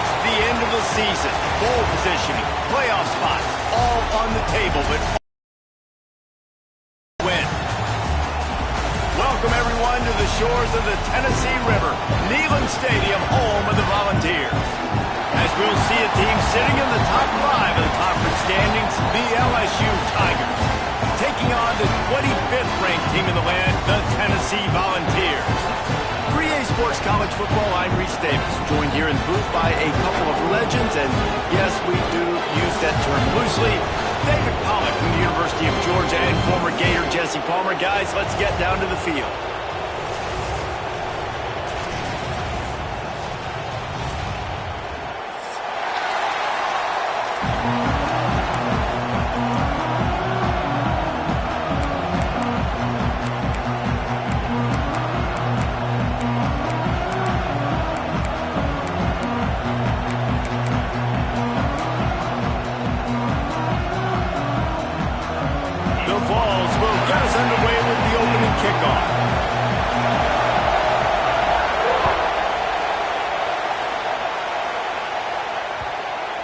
It's the end of the season. Bowl positioning, playoff spots, all on the table, but win. Welcome, everyone, to the shores of the Tennessee River, Neyland Stadium, home of the Volunteers. As we'll see a team sitting in the top 5 of the conference standings, the LSU Tigers, taking on the 25th ranked team in the land, the Tennessee Volunteers. For EA Sports College Football, I'm Reese Davis, joined here in the booth by a couple of legends, and yes, we do use that term loosely. David Pollack from the University of Georgia and former Gator Jesse Palmer. Guys, let's get down to the field.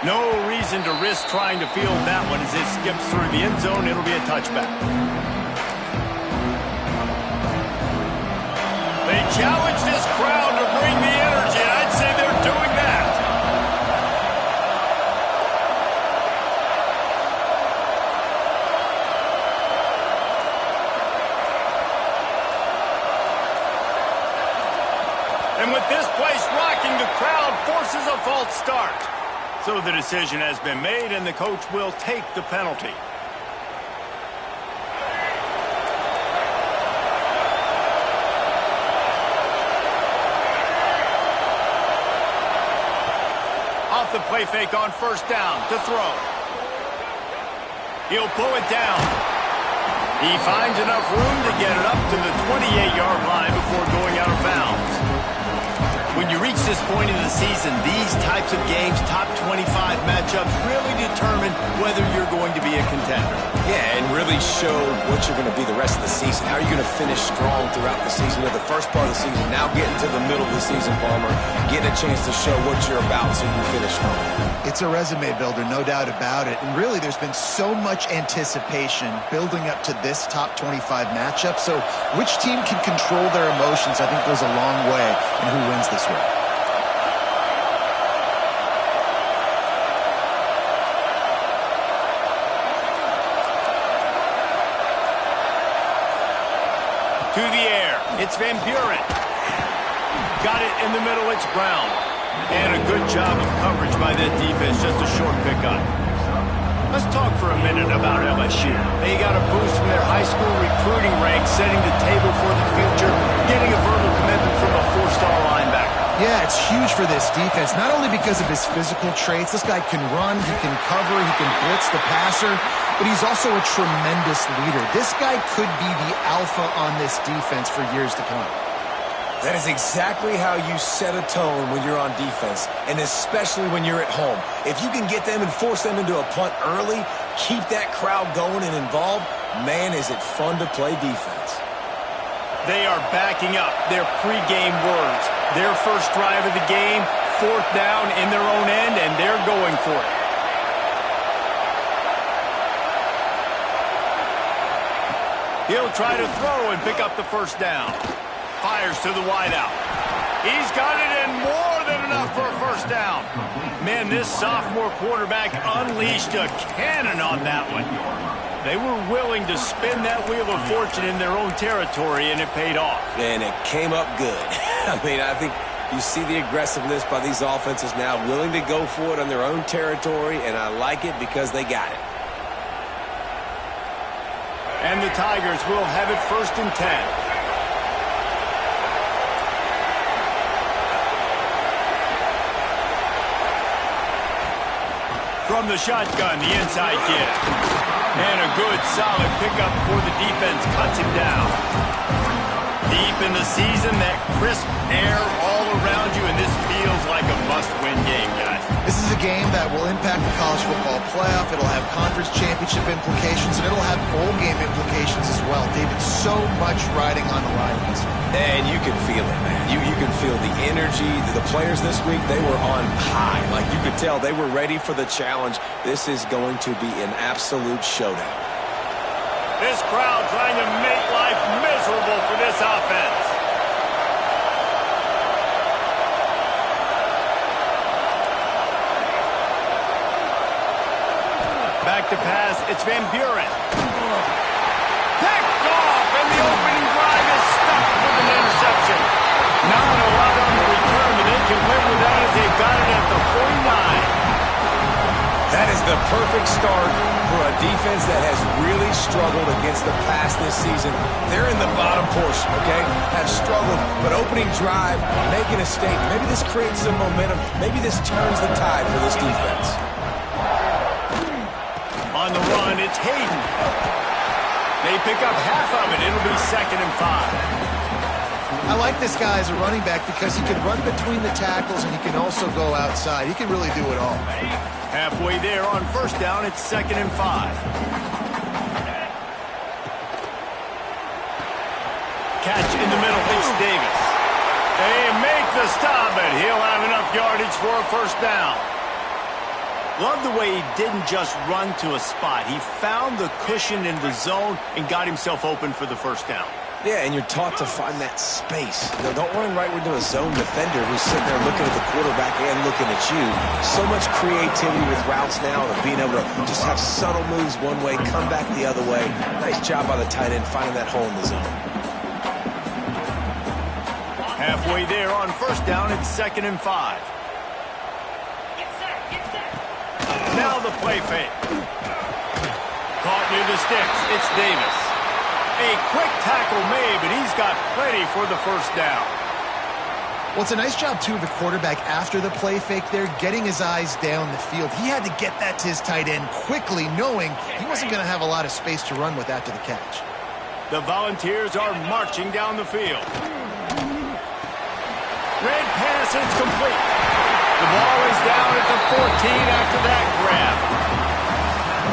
No reason to risk trying to field that one as it skips through the end zone. It'll be a touchback. They challenge this crowd to bring the energy, and I'd say they're doing that. And with this place rocking, the crowd forces a false start. So the decision has been made, and the coach will take the penalty. Off the play fake on first down to throw. He'll pull it down. He finds enough room to get it up to the 28-yard line before going out of bounds. When you reach this point in the season, these types of games, top 25 matchups, really determine whether you're going to be a contender. Yeah, and really show what you're going to be the rest of the season. How are you going to finish strong throughout the season? You know, the first part of the season, now getting to the middle of the season, Palmer, getting a chance to show what you're about so you can finish strong. It's a resume builder, no doubt about it. And really, there's been so much anticipation building up to this top 25 matchup. So which team can control their emotions, I think, goes a long way in who wins this one. To the air, it's Van Buren. Got it in the middle, it's Brown. And a good job of coverage by that defense, just a short pickup. Let's talk for a minute about LSU. They got a boost from their high school recruiting ranks, setting the table for the future, getting a verbal commitment from a 4-star linebacker. Yeah, it's huge for this defense, not only because of his physical traits. This guy can run, he can cover, he can blitz the passer, but he's also a tremendous leader. This guy could be the alpha on this defense for years to come. That is exactly how you set a tone when you're on defense, and especially when you're at home. If you can get them and force them into a punt early, keep that crowd going and involved, man, is it fun to play defense. They are backing up their pregame words. Their first drive of the game, 4th down in their own end, and they're going for it. He'll try to throw and pick up the first down. Fires to the wideout. He's got it in more than enough for a first down. Man, this sophomore quarterback unleashed a cannon on that one. They were willing to spin that wheel of fortune in their own territory, and it paid off. And it came up good. I mean, I think you see the aggressiveness by these offenses now, willing to go for it on their own territory, and I like it because they got it. And the Tigers will have it 1st and 10. From the shotgun, the inside give. And a good, solid pickup before the defense cuts him down. Deep in the season, that crisp air all around you, and this feels like a must-win game, guys. This is a game that will impact the college football playoff. It'll have conference championship implications, and it'll have bowl game implications as well. David, so much riding on the line in this one. And you can feel it, man. You can feel the energy. The players this week, they were on high. Like, you could tell they were ready for the challenge. This is going to be an absolute showdown. This crowd trying to make life miserable for this offense. Back to pass, it's Van Buren. Picked off, and the opening drive is stuck with an interception. Not a lot on the return, but they can live with that as they've got it at the 49. That is the perfect start for a defense that has really struggled against the pass this season. They're in the bottom portion, okay? Have struggled, but opening drive, making a statement. Maybe this creates some momentum. Maybe this turns the tide for this defense. On the run, it's Hayden. They pick up half of it. It'll be 2nd and 5. I like this guy as a running back because he can run between the tackles and he can also go outside. He can really do it all. Halfway there on 1st down, it's 2nd and 5. Catch in the middle, it's Davis. They make the stop, and he'll have enough yardage for a 1st down. Love the way he didn't just run to a spot. He found the cushion in the zone and got himself open for the 1st down. Yeah, and you're taught to find that space. You know, don't run right into a zone defender who's sitting there looking at the quarterback and looking at you. So much creativity with routes now and being able to just have subtle moves one way, come back the other way. Nice job by the tight end finding that hole in the zone. Halfway there on 1st down, it's 2nd and 5. Now the play fake. Caught near the sticks. It's Davis. A quick tackle made, but he's got plenty for the 1st down. Well, it's a nice job, too, of the quarterback after the play fake there, getting his eyes down the field. He had to get that to his tight end quickly, knowing he wasn't going to have a lot of space to run with after the catch. The Volunteers are marching down the field. Red pass, and it's complete. The ball is down at the 14 after that grab.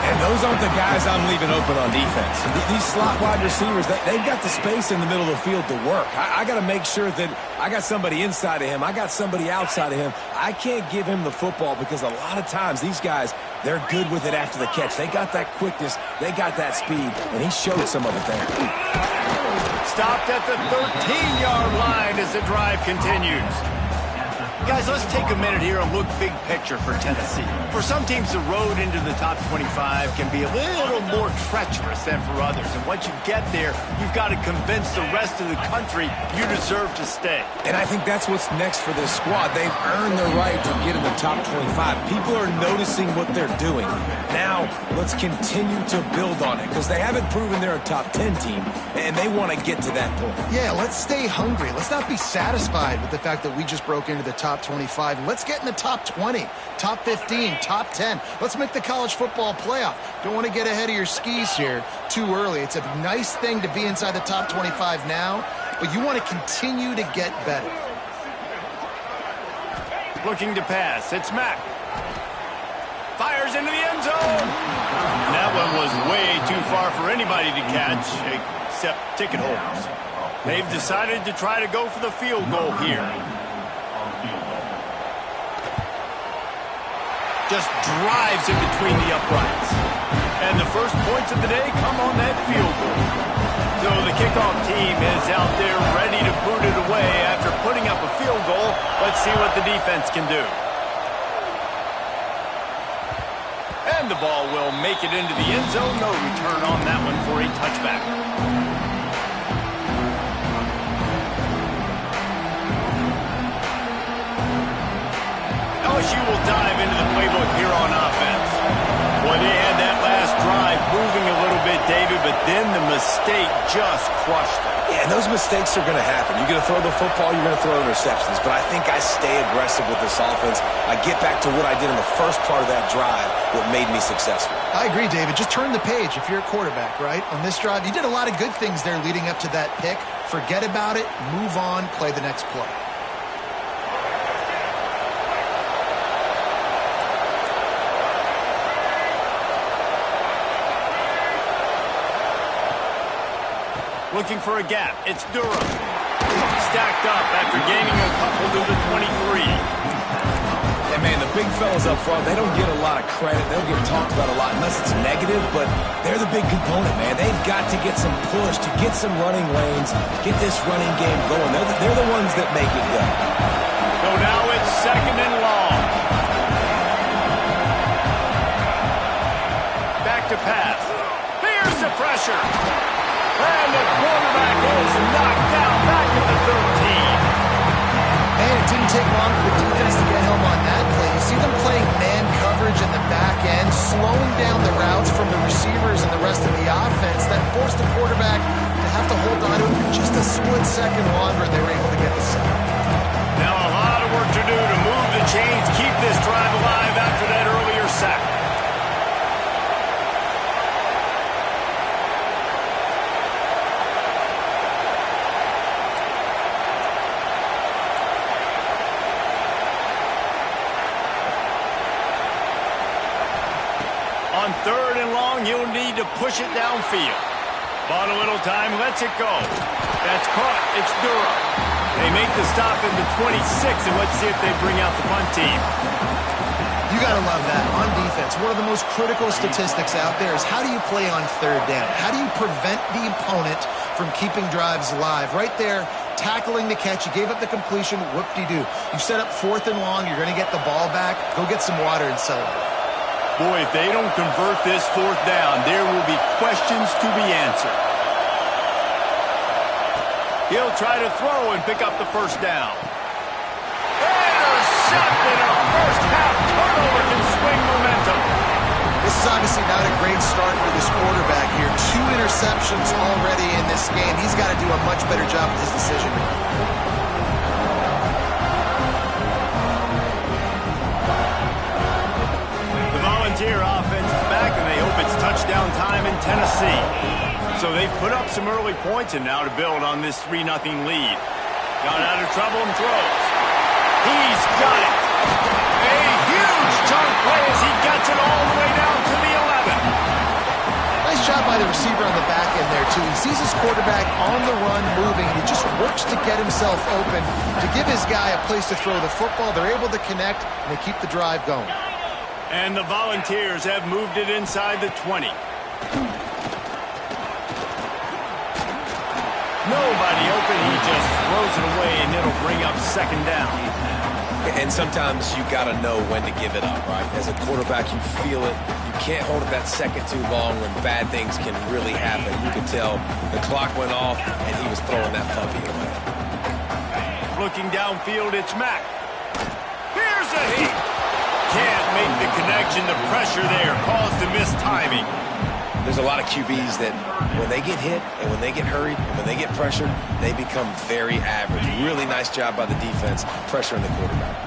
And those aren't the guys I'm leaving open on defense. These slot wide receivers, they've got the space in the middle of the field to work. I got to make sure that I got somebody inside of him. I got somebody outside of him. I can't give him the football because a lot of times these guys, they're good with it after the catch. They got that quickness. They got that speed, and he showed some of it there. Stopped at the 13-yard line as the drive continues. Guys, let's take a minute here and look big picture for Tennessee. For some teams, the road into the top 25 can be a little more treacherous than for others. And once you get there, you've got to convince the rest of the country you deserve to stay. And I think that's what's next for this squad. They've earned the right to get in the top 25. People are noticing what they're doing. Now, let's continue to build on it because they haven't proven they're a top 10 team, and they want to get to that point. Yeah, let's stay hungry. Let's not be satisfied with the fact that we just broke into the top 25. Let's get in the top 20, top 15, top 10. Let's make the college football playoff. Don't want to get ahead of your skis here too early. It's a nice thing to be inside the top 25 now, but you want to continue to get better. Looking to pass. It's Mack. Fires into the end zone. And that one was way too far for anybody to catch except ticket holders. They've decided to try to go for the field goal here. Just drives in between the uprights. And the first points of the day come on that field goal. So the kickoff team is out there ready to boot it away after putting up a field goal. Let's see what the defense can do. And the ball will make it into the end zone. No return on that one for a touchback. LSU will dive into the playbook here on offense. Boy, they had that last drive moving a little bit, David, but then the mistake just crushed them. Yeah, and those mistakes are going to happen. You're going to throw the football, you're going to throw interceptions. But I think I stay aggressive with this offense. I get back to what I did in the first part of that drive, what made me successful. I agree, David. Just turn the page if you're a quarterback, right? On this drive, you did a lot of good things there leading up to that pick. Forget about it, move on, play the next play. Looking for a gap. It's Durham. Stacked up after gaining a couple to the 23. And, man, the big fellas up front, they don't get a lot of credit. They don't get talked about a lot unless it's negative, but they're the big component, man. They've got to get some push, to get some running lanes, get this running game going. They're the ones that make it go. So now it's 2nd and long. Back to pass. Here's the pressure. And the quarterback is knocked down back at the 13. Man, it didn't take long for the defense to get home on that play. You see them playing man coverage in the back end, slowing down the routes from the receivers and the rest of the offense. That forced the quarterback to have to hold on to it for just a split second longer, and they were able to get the sack. Now a lot of work to do to move the chains, keep this drive alive after that earlier sack. On 3rd and long, you'll need to push it downfield. Bought a little time, lets it go. That's caught. It's Durham. They make the stop in the 26, and let's see if they bring out the punt team. You got to love that on defense. One of the most critical statistics out there is how do you play on 3rd down? How do you prevent the opponent from keeping drives alive? Right there, tackling the catch. You gave up the completion. Whoop-de-doo. You've set up 4th and long. You're going to get the ball back. Go get some water and celebrate. Boy, if they don't convert this 4th down, there will be questions to be answered. He'll try to throw and pick up the 1st down. Intercepted! A first-half turnover can swing momentum. This is obviously not a great start for this quarterback here. 2 interceptions already in this game. He's got to do a much better job with his decision. Volunteer offense is back, and they hope it's touchdown time in Tennessee. So they've put up some early points, and now to build on this 3-0 lead. Got out of trouble and throws. He's got it. A huge chunk play as he gets it all the way down to the 11. Nice job by the receiver on the back end there, too. He sees his quarterback on the run moving, and he just works to get himself open to give his guy a place to throw the football. They're able to connect, and they keep the drive going. And the Volunteers have moved it inside the 20. Nobody open. He just throws it away, and it'll bring up 2nd down. And sometimes you got to know when to give it up, right? As a quarterback, you feel it. You can't hold it that second too long when bad things can really happen. You could tell the clock went off, and he was throwing that puppy away. Looking downfield, it's Mack. Here's a hit. Can't make the connection. The pressure there caused the missed timing. There's a lot of QBs that when they get hit and when they get hurried and when they get pressured, they become very average. Really nice job by the defense pressuring the quarterback.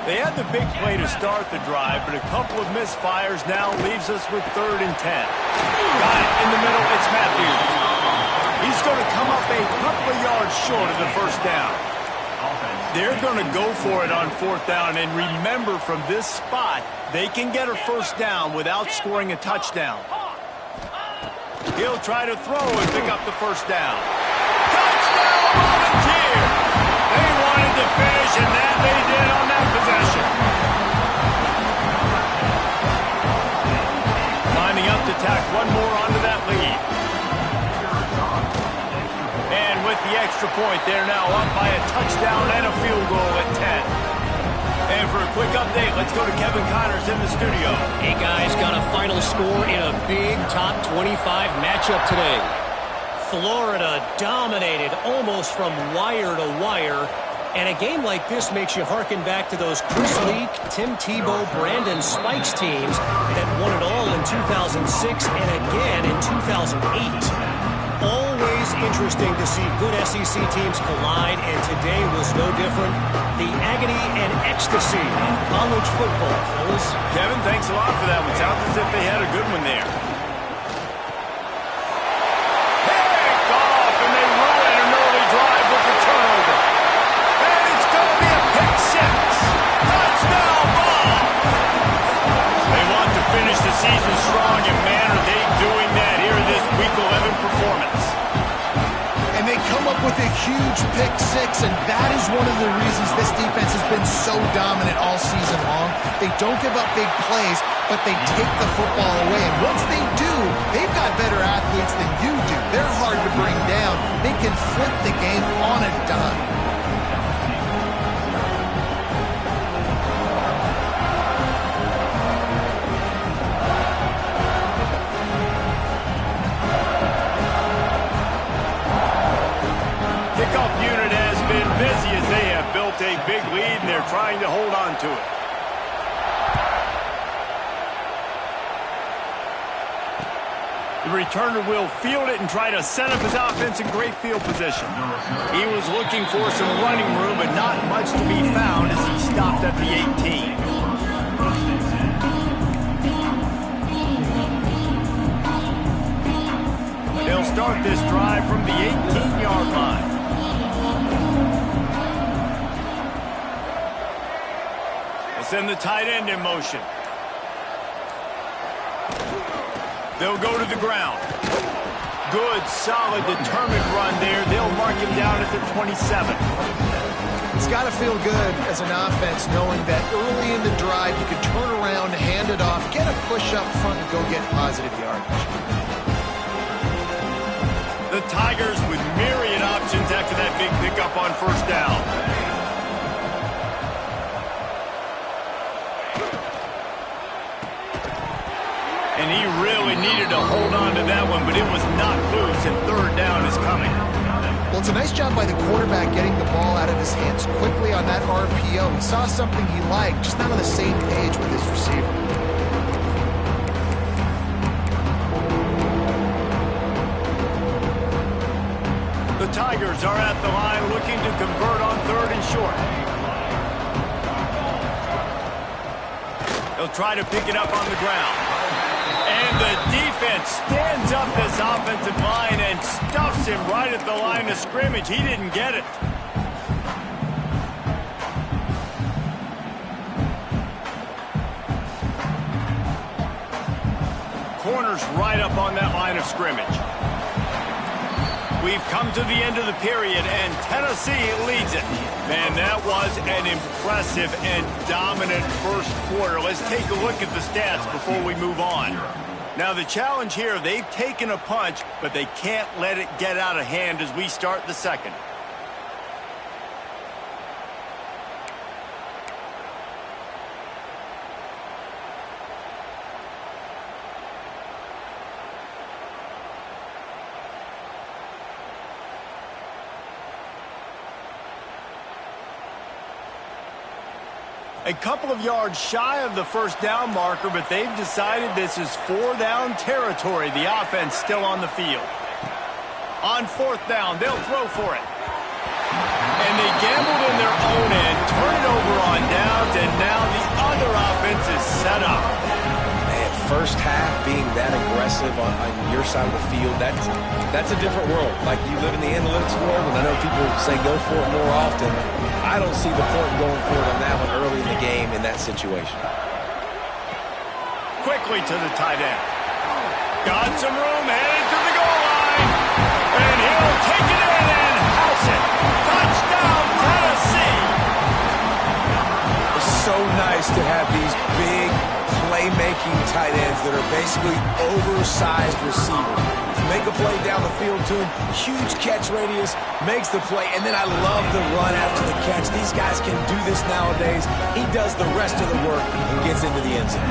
They had the big play to start the drive, but a couple of misfires now leaves us with 3rd and 10. Got it in the middle. It's Matthews. He's going to come up a couple of yards short of the 1st down. They're going to go for it on 4th down, and remember, from this spot, they can get a 1st down without scoring a touchdown. He'll try to throw and pick up the 1st down. Touchdown, Volunteer! They wanted to finish, and that they did on that possession. Lining up to tack one more onto that lead. And with the extra point, they're now up by a touchdown and a field goal at 10. And for a quick update, let's go to Kevin Connors in the studio. Hey, guys, got a final score in a big top 25 matchup today. Florida dominated almost from wire to wire. And a game like this makes you harken back to those Chris Leak, Tim Tebow, Brandon Spikes teams that won it all in 2006 and again in 2008. Always interesting to see good SEC teams collide, and today was no different. The agony and ecstasy of college football, fellas. Kevin, thanks a lot for that one. Sounds as if they had a good one there. Picked off, and they ruin an early drive with the turnover. And it's going to be a pick 6. Touchdown ball. They want to finish the season strong, and man, are they doing that here in this Week 11 performance. up with a huge pick six, and that is one of the reasons this defense has been so dominant all season long. They don't give up big plays, but they take the football away. And once they do, they've got better athletes than you do. They're hard to bring down. They can flip the game on a dime. Kickoff unit has been busy as they have built a big lead, and they're trying to hold on to it. The returner will field it and try to set up his offense in great field position. He was looking for some running room, but not much to be found as he stopped at the 18. But they'll start this drive from the 18-yard line. They'll send the tight end in motion. They'll go to the ground. Good, solid, determined run there. They'll mark him down at the 27. It's got to feel good as an offense knowing that early in the drive you can turn around, hand it off, get a push up front, and go get positive yardage. The Tigers with myriad options after that big pickup on first down. And he really needed to hold on to that one, but it was not loose, and third down is coming. Well, it's a nice job by the quarterback getting the ball out of his hands quickly on that RPO. He saw something he liked, just not on the same page with his receiver. The Tigers are at the line looking to convert on third and short. They'll try to pick it up on the ground. And the defense stands up this offensive line and stuffs him right at the line of scrimmage. He didn't get it. Corner's right up on that line of scrimmage. We've come to the end of the period, and Tennessee leads it. Man, that was an impressive and dominant first quarter. Let's take a look at the stats before we move on. Now, the challenge here, they've taken a punch, but they can't let it get out of hand as we start the second. A couple of yards shy of the first down marker, but they've decided this is four down territory. The offense still on the field. On fourth down, they'll throw for it. And they gambled in their own end, turn it over on downs, and now the other offense is set up. Man, first half being that aggressive on your side of the field, that's a different world. Like, you live in the analytics world, and I know people say go for it more often. I don't see the point going for it on that one early in the game in that situation. Quickly to the tight end. Got some room, headed to the goal line. And he'll take it in and house it. Touchdown, Tennessee. It's so nice to have these big playmaking tight ends that are basically oversized receivers. Make a play down the field to him, huge catch radius, makes the play, and then I love the run after the catch. These guys can do this nowadays. He does the rest of the work and gets into the end zone.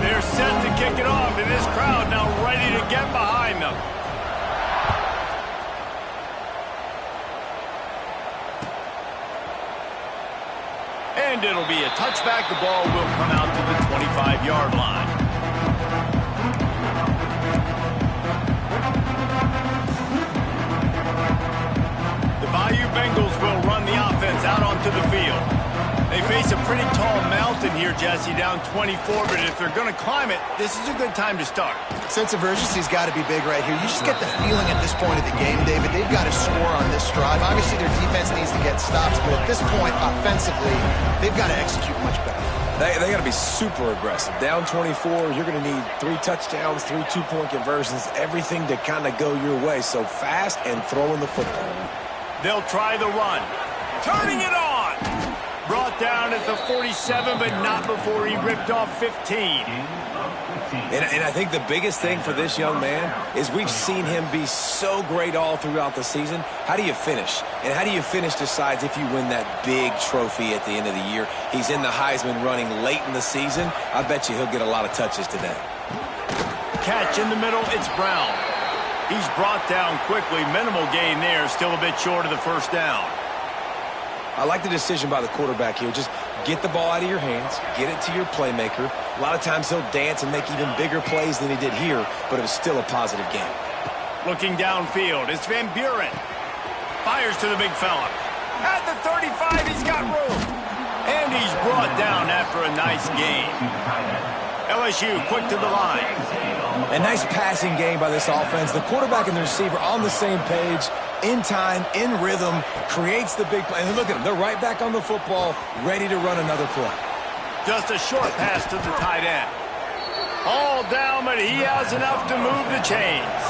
They're set to kick it off, and this crowd now ready to get behind them. And it'll be a touchback. The ball will come out to the 25-yard line. Bayou Bengals will run the offense out onto the field. They face a pretty tall mountain here, Jesse, down 24, but if they're going to climb it, this is a good time to start. Sense of urgency's got to be big right here. You just get the feeling at this point of the game, David, they've got to score on this drive. Obviously, their defense needs to get stops, but at this point, offensively, they've got to execute much better. They got to be super aggressive. Down 24, you're going to need 3 touchdowns, 3 two-point conversions, everything to kind of go your way. So fast and throwing the football. They'll try the run. Turning it on. Brought down at the 47, but not before he ripped off 15. And I think the biggest thing for this young man is we've seen him be so great all throughout the season. How do you finish? And how do you finish decides if you win that big trophy at the end of the year. He's in the Heisman running late in the season. I bet you he'll get a lot of touches today. Catch in the middle, it's Brown. He's brought down quickly. Minimal gain there, still a bit short of the first down. I like the decision by the quarterback here. Just get the ball out of your hands, get it to your playmaker. A lot of times he'll dance and make even bigger plays than he did here, but it was still a positive game. Looking downfield, it's Van Buren. Fires to the big fella. At the 35, he's got room. And he's brought down after a nice gain. LSU quick to the line. A nice passing game by this offense. The quarterback and the receiver on the same page, in time, in rhythm, creates the big play. And look at them. They're right back on the football, ready to run another play. Just a short pass to the tight end. All down, but he has enough to move the chains.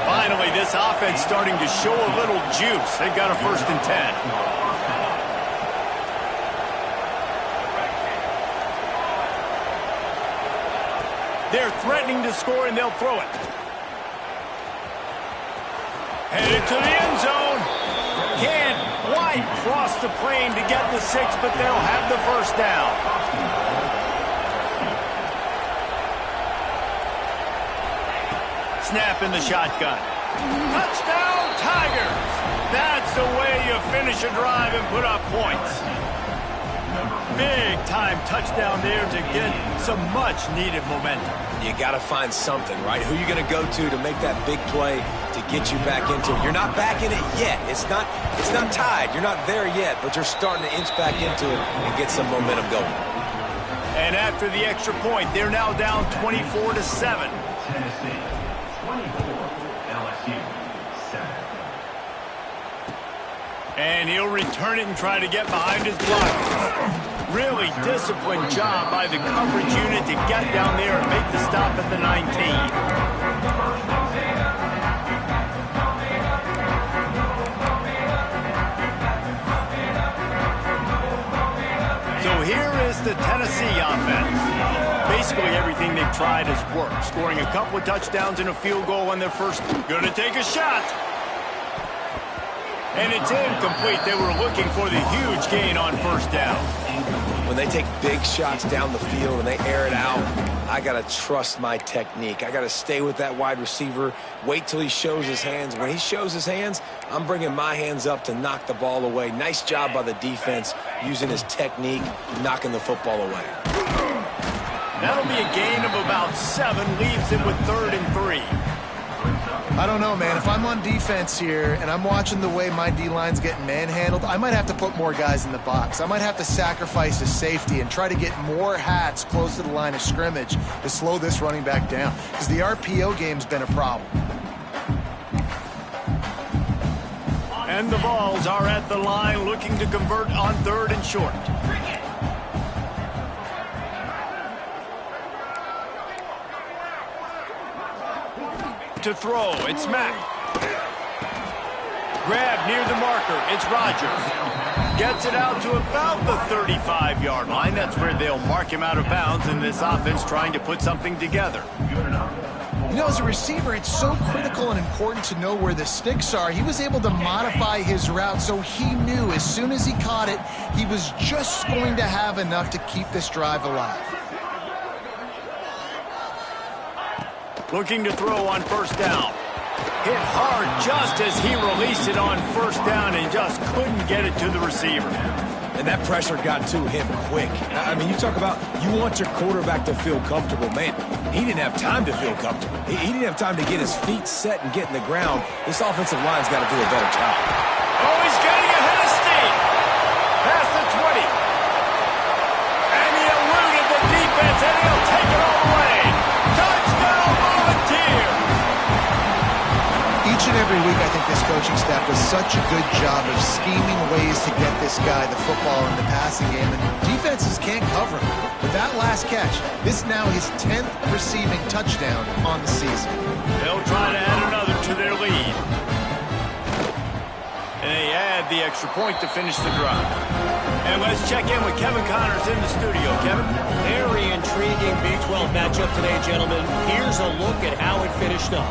Finally, this offense starting to show a little juice. They've got a 1st and 10. They're threatening to score, and they'll throw it. Headed to the end zone. Can't quite cross the plane to get the 6, but they'll have the first down. Snap in the shotgun. Touchdown, Tigers! That's the way you finish a drive and put up points. Big-time touchdown there to get some much-needed momentum. You got to find something, right? Who are you going to go to make that big play to get you back into it? You're not back in it yet. It's not tied. You're not there yet, but you're starting to inch back into it and get some momentum going. And after the extra point, they're now down 24-7. Tennessee, 24, LSU, 7. And he'll return it and try to get behind his blockers. Really disciplined job by the coverage unit to get down there and make the stop at the 19. So here is the Tennessee offense. Basically everything they've tried has worked. Scoring a couple of touchdowns and a field goal on their first. Gonna take a shot. And it's incomplete. They were looking for the huge gain on first down. When they take big shots down the field and they air it out, I got to trust my technique. I got to stay with that wide receiver, wait till he shows his hands. When he shows his hands, I'm bringing my hands up to knock the ball away. Nice job by the defense using his technique, knocking the football away. That'll be a gain of about 7, leaves him with 3rd and 3. I don't know, man. If I'm on defense here and I'm watching the way my D-line's getting manhandled, I might have to put more guys in the box. I might have to sacrifice a safety and try to get more hats close to the line of scrimmage to slow this running back down, because the RPO game's been a problem. And the Vols are at the line looking to convert on 3rd and short. To throw, it's Mack. Grab near the marker, it's Rodgers. Gets it out to about the 35-yard line. That's where they'll mark him out of bounds in this offense trying to put something together. You know, as a receiver, it's so critical and important to know where the sticks are. He was able to modify his route so he knew as soon as he caught it, he was just going to have enough to keep this drive alive. Looking to throw on first down. Hit hard just as he released it on first down and just couldn't get it to the receiver. And that pressure got to him quick. I mean, you talk about you want your quarterback to feel comfortable. Man, he didn't have time to feel comfortable. He didn't have time to get his feet set and get in the ground. This offensive line's got to do a better job. Oh, he's getting ahead of steam. Past the 20. And he eluded the defense, and he'll take it all the way. Touchdown, Volunteers! Each and every week, I think this coaching staff does such a good job of scheming ways to get this guy the football in the passing game, and defenses can't cover him. With that last catch, this is now his 10th receiving touchdown on the season. They'll try to add another to their lead. And they add the extra point to finish the drive. And let's check in with Kevin Connors in the studio. Kevin? Very intriguing Big 12 matchup today, gentlemen. Here's a look at how it finished up.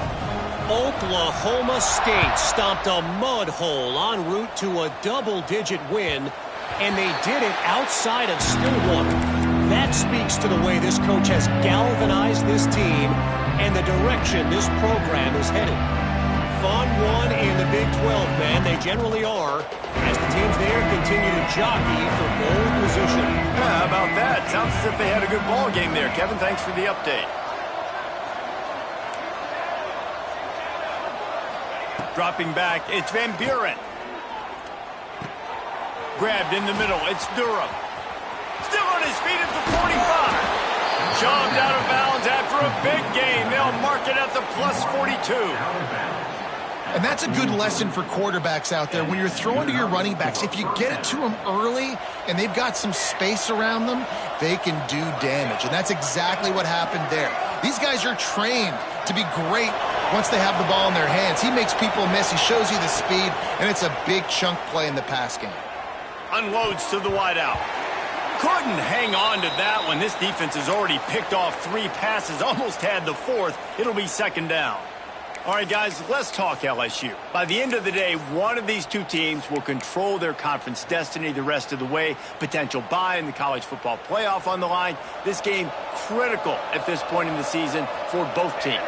Oklahoma State stomped a mud hole en route to a double-digit win, and they did it outside of Stillwater. That speaks to the way this coach has galvanized this team and the direction this program is headed. Fun one in the Big 12, man. They generally are, as the teams there continue to jockey for bowl position. Yeah, how about that? Sounds as if they had a good ball game there. Kevin, thanks for the update. Dropping back, it's Van Buren. Grabbed in the middle, it's Durham. Still on his feet at the 45. Shoved out of bounds after a big gain. They'll mark it at the plus 42. And that's a good lesson for quarterbacks out there. When you're throwing to your running backs, if you get it to them early and they've got some space around them, they can do damage. And that's exactly what happened there. These guys are trained to be great once they have the ball in their hands. He makes people miss. He shows you the speed, and it's a big chunk play in the pass game. Unloads to the wideout. Couldn't hang on to that one. This defense has already picked off 3 passes, almost had the 4th. It'll be second down. All right, guys, let's talk LSU. By the end of the day, one of these two teams will control their conference destiny the rest of the way. Potential bye in the college football playoff on the line. This game critical at this point in the season for both teams.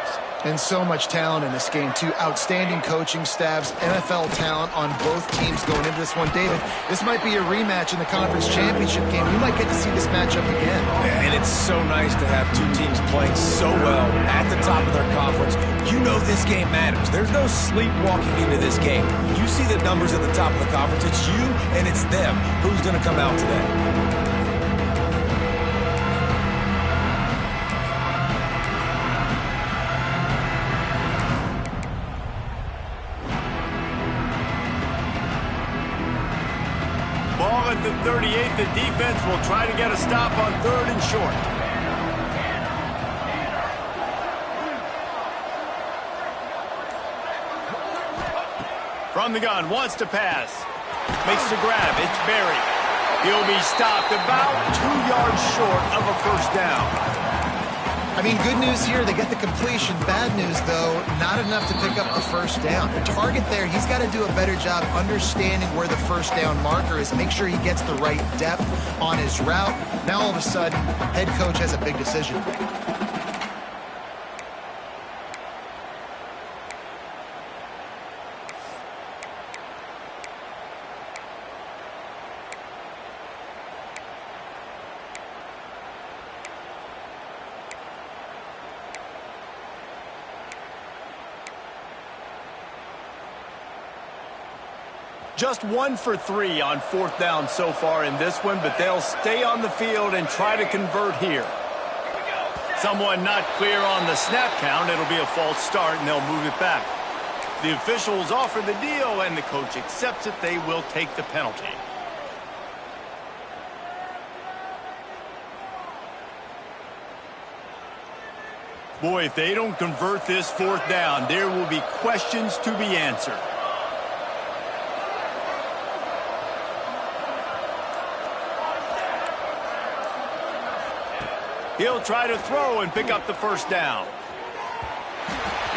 And so much talent in this game, too. Outstanding coaching staffs, NFL talent on both teams going into this one. David, this might be a rematch in the conference championship game. We might get to see this matchup again. Yeah, and it's so nice to have two teams playing so well at the top of their conference. You know this game matters. There's no sleepwalking into this game. You see the numbers at the top of the conference. It's you and it's them. Who's going to come out today? Ball at the 38. The defense will try to get a stop on 3rd and short. From the gun, wants to pass. Makes the grab. It's Berry. He'll be stopped about 2 yards short of a first down. I mean, good news here, they get the completion. Bad news, though, not enough to pick up the first down. The target there, he's got to do a better job understanding where the first down marker is, make sure he gets the right depth on his route. Now, all of a sudden, head coach has a big decision. Just 1 for 3 on 4th down so far in this one, but they'll stay on the field and try to convert here. Someone not clear on the snap count. It'll be a false start, and they'll move it back. The officials offer the deal, and the coach accepts it. They will take the penalty. Boy, if they don't convert this 4th down, there will be questions to be answered. He'll try to throw and pick up the first down.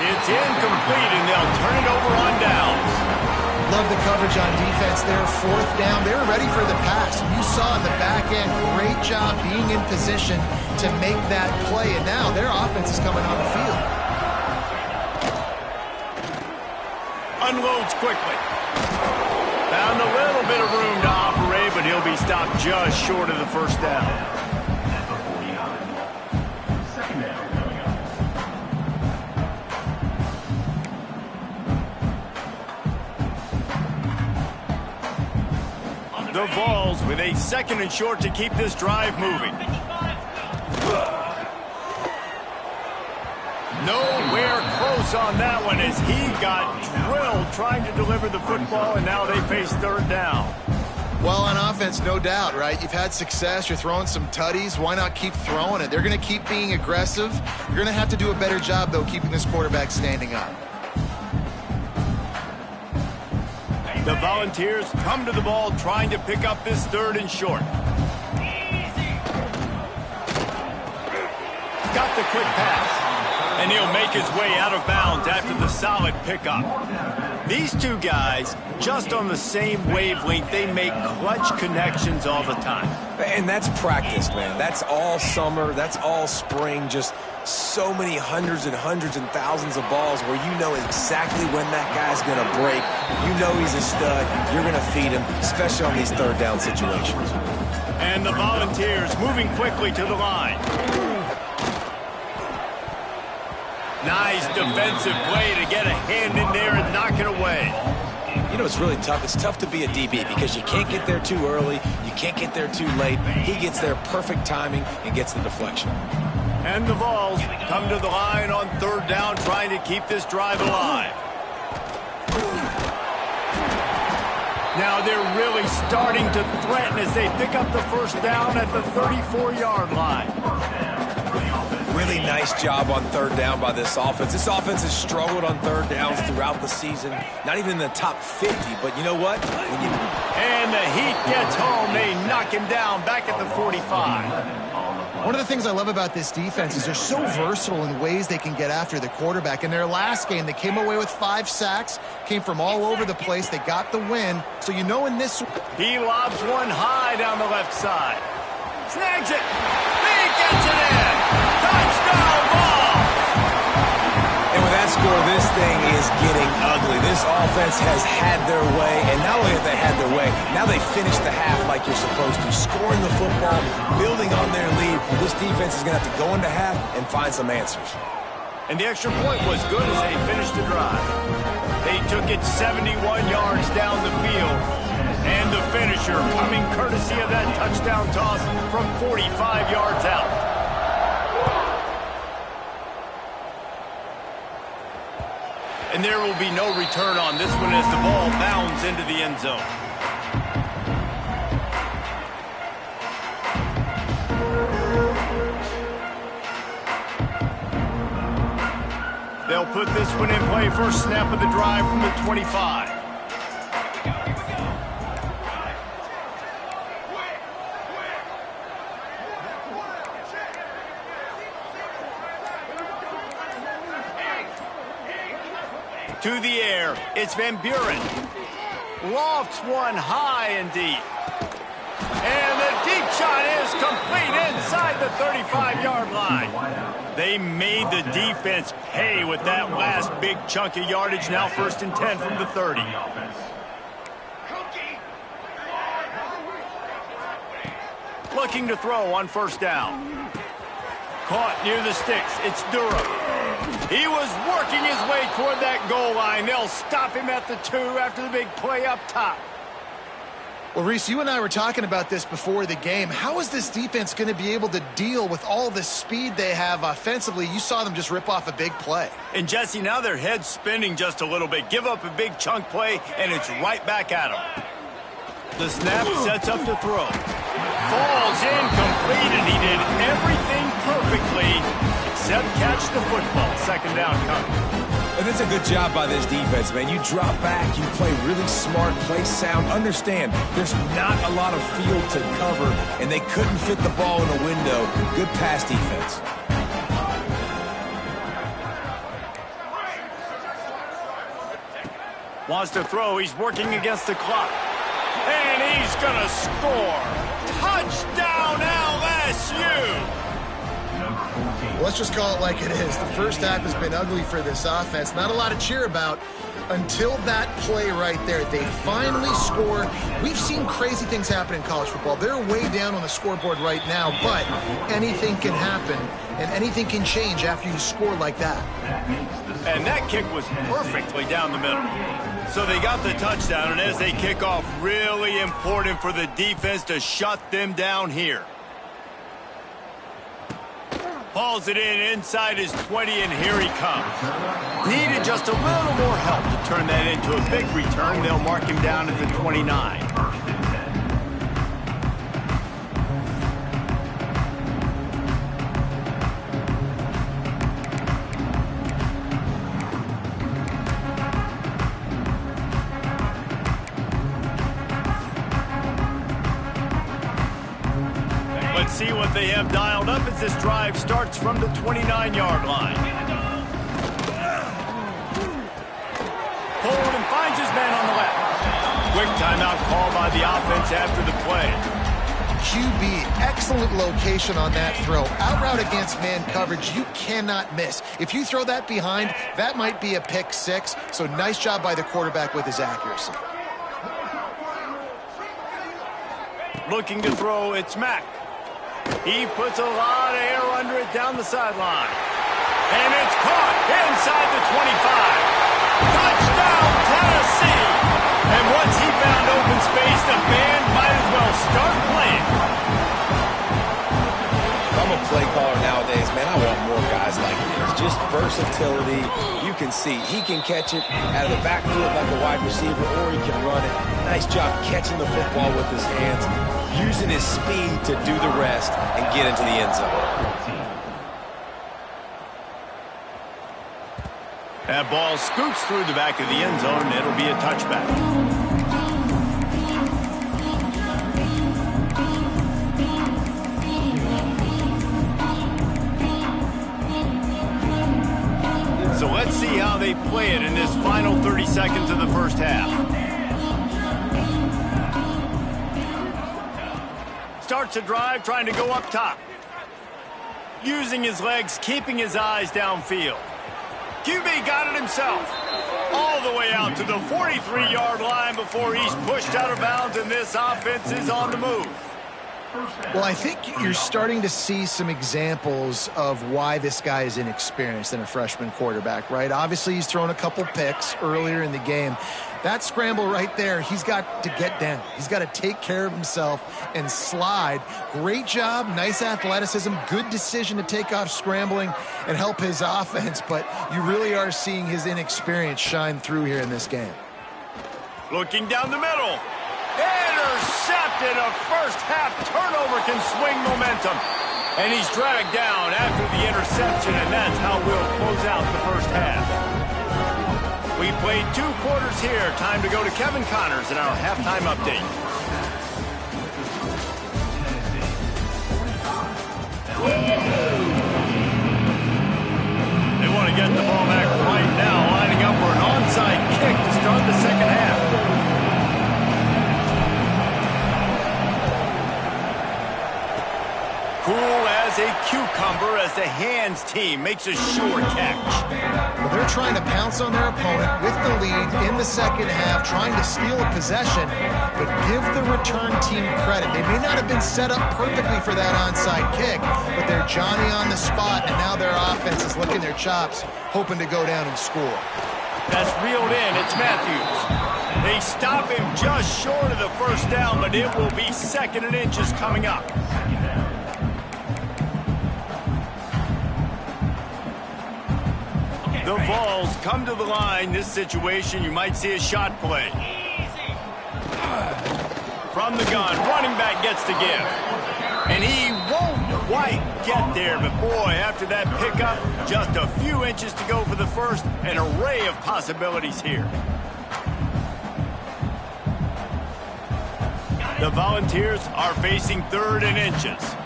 It's incomplete, and they'll turn it over on downs. Love the coverage on defense there. 4th down. They were ready for the pass. You saw in the back end, great job being in position to make that play. And now their offense is coming on the field. Unloads quickly. Found a little bit of room to operate, but he'll be stopped just short of the first down. The Vols with a 2nd and short to keep this drive moving. Nowhere close on that one as he got drilled trying to deliver the football, and now they face 3rd down. Well, on offense, no doubt, right? You've had success. You're throwing some tutties. Why not keep throwing it? They're going to keep being aggressive. You're going to have to do a better job, though, keeping this quarterback standing up. The Volunteers come to the ball trying to pick up this 3rd and short. Got the quick pass. And he'll make his way out of bounds after the solid pickup. These two guys, just on the same wavelength, they make clutch connections all the time. And that's practice, man. That's all summer. That's all spring. Just so many hundreds and thousands of balls where you know exactly when that guy's going to break. You know he's a stud. You're going to feed him, especially on these 3rd down situations. And the Volunteers moving quickly to the line. Nice defensive play to get a hand in there and knock it away. You know, it's really tough. It's tough to be a DB because you can't get there too early. You can't get there too late. He gets there perfect timing and gets the deflection. And the Vols come to the line on 3rd down, trying to keep this drive alive. Now they're really starting to threaten as they pick up the 1st down at the 34-yard line. Really nice job on 3rd down by this offense. This offense has struggled on 3rd downs throughout the season. Not even in the top 50, but you know what? And the heat gets home. They knock him down back at the 45. One of the things I love about this defense is they're so versatile in ways they can get after the quarterback. In their last game, they came away with 5 sacks, came from all over the place. They got the win. So you know in this... He lobs one high down the left side. Snags it. He gets it in. Touchdown ball. And with that score, this thing is getting ugly. This offense has had their way, and not only have they had their way, now they finished the half like you're supposed to, scoring the football, building on their lead. This defense is going to have to go into half and find some answers. And the extra point was good as they finished the drive. They took it 71 yards down the field. And the finisher coming courtesy of that touchdown toss from 45 yards out. And there will be no return on this one as the ball bounds into the end zone. They'll put this one in play. First snap of the drive from the 25. To the air, it's Van Buren. Lofts one high and deep. And the deep shot is complete inside the 35-yard line. They made the defense pay with that last big chunk of yardage. Now 1st and 10 from the 30. Looking to throw on 1st down. Caught near the sticks. It's Durham. He was working his way toward that goal line. They'll stop him at the 2 after the big play up top. Well, Reese, you and I were talking about this before the game. How is this defense going to be able to deal with all the speed they have offensively? You saw them just rip off a big play. And, Jesse, now their head's spinning just a little bit. Give up a big chunk play, and it's right back at them. The snap sets up to throw. Falls incomplete, and he did everything perfectly except catch the football. 2nd down coming. And it's a good job by this defense, man. You drop back, you play really smart, play sound. Understand, there's not a lot of field to cover, and they couldn't fit the ball in a window. Good pass defense. Wants to throw. He's working against the clock. And he's going to score. Touchdown, LSU! Let's just call it like it is. The first half has been ugly for this offense. Not a lot to cheer about until that play right there. They finally score. We've seen crazy things happen in college football. They're way down on the scoreboard right now, but anything can happen, and anything can change after you score like that. And that kick was perfectly down the middle. So they got the touchdown, and as they kick off, really important for the defense to shut them down here. Hauls it in inside his 20, and here he comes. Needed just a little more help to turn that into a big return. They'll mark him down at the 29. what they have dialed up as this drive starts from the 29-yard line. Hold and finds his man on the left. Quick timeout call by the offense after the play. QB, excellent location on that throw. Out route against man coverage, you cannot miss. If you throw that behind, that might be a pick six. So nice job by the quarterback with his accuracy. Looking to throw, it's Mack. He puts a lot of air under it down the sideline. And it's caught inside the 25. Touchdown, Tennessee! And once he found open space, the band might as well start playing. If I'm a play caller nowadays, man, I want more guys like this. Just versatility. You can see he can catch it out of the backfield like a wide receiver, or he can run it. Nice job catching the football with his hands, using his speed to do the rest and get into the end zone. That ball scoots through the back of the end zone, and it'll be a touchback. So let's see how they play it in this final 30 seconds of the first half. Starts a drive trying to go up top. Using his legs, keeping his eyes downfield. QB got it himself. All the way out to the 43-yard line before he's pushed out of bounds, and this offense is on the move. Well, I think you're starting to see some examples of why this guy is inexperienced in a freshman quarterback, right? Obviously, he's thrown a couple picks earlier in the game. That scramble right there, he's got to get down. He's got to take care of himself and slide. Great job, nice athleticism, good decision to take off scrambling and help his offense, but you really are seeing his inexperience shine through here in this game. Looking down the middle. Intercepted. A first-half turnover can swing momentum. And he's dragged down after the interception, and that's how we'll close out the first half. We played 2 quarters here. Time to go to Kevin Connors in our halftime update. They want to get the ball back right now, lining up for an onside kick to start the second half. Cool as a cucumber as the hands team makes a sure catch. Well, they're trying to pounce on their opponent with the lead in the second half, trying to steal a possession, but give the return team credit. They may not have been set up perfectly for that onside kick, but they're Johnny on the spot, and now their offense is licking their chops, hoping to go down and score. That's reeled in. It's Matthews. They stop him just short of the first down, but it will be 2nd and inches coming up. The Vols come to the line. This situation, you might see a shot play. From the gun, running back gets the give. And he won't quite get there, but boy, after that pickup, just a few inches to go for the first. An array of possibilities here. The Volunteers are facing 3rd and inches.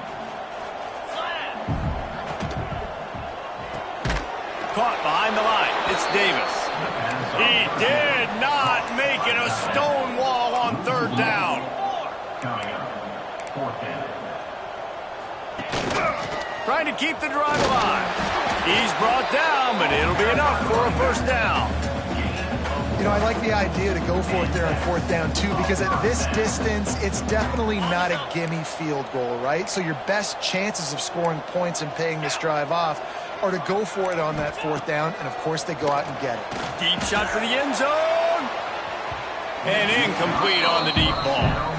Caught behind the line. It's Davis. He did not make it. A stone wall on 3rd down. Trying to keep the drive alive. He's brought down, but it'll be enough for a first down. You know, I like the idea to go for it there on 4th down, too, because at this distance, it's definitely not a gimme field goal, right? So your best chances of scoring points and paying this drive off are to go for it on that 4th down, and of course they go out and get it. Deep shot for the end zone. And incomplete on the deep ball.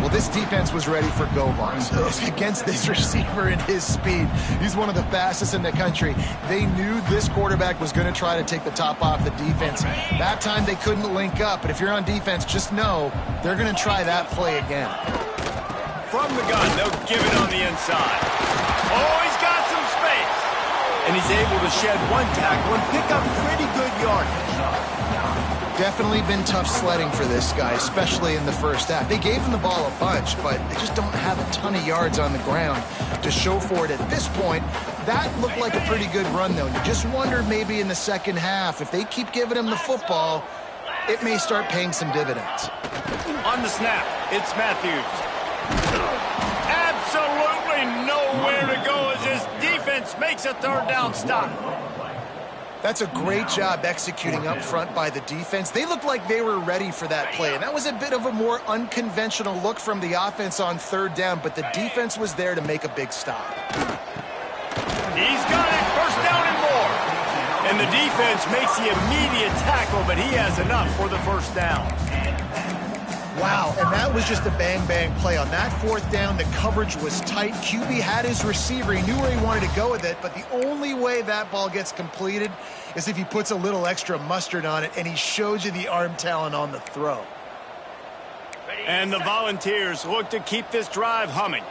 Well, this defense was ready for go balls against this receiver and his speed. He's one of the fastest in the country. They knew this quarterback was going to try to take the top off the defense. That time they couldn't link up, but if you're on defense, just know they're going to try that play again. From the gun, they'll give it on the inside. Oh, he's got some space. And he's able to shed one tackle and pick up pretty good yardage. Definitely been tough sledding for this guy, especially in the first half. They gave him the ball a bunch, but they just don't have a ton of yards on the ground to show for it at this point. That looked like a pretty good run, though. You just wonder maybe in the second half, if they keep giving him the football, it may start paying some dividends. On the snap, it's Matthews. Absolutely nowhere to go as his defense makes a third down stop. That's a great job executing up front by the defense. They looked like they were ready for that play, and that was a bit of a more unconventional look from the offense on third down, but the defense was there to make a big stop. He's got it, first down and more. And the defense makes the immediate tackle, but he has enough for the first down. Wow, and that was just a bang-bang play. On that fourth down, the coverage was tight. QB had his receiver. He knew where he wanted to go with it, but the only way that ball gets completed is if he puts a little extra mustard on it, and he shows you the arm talent on the throw. And the Volunteers look to keep this drive humming.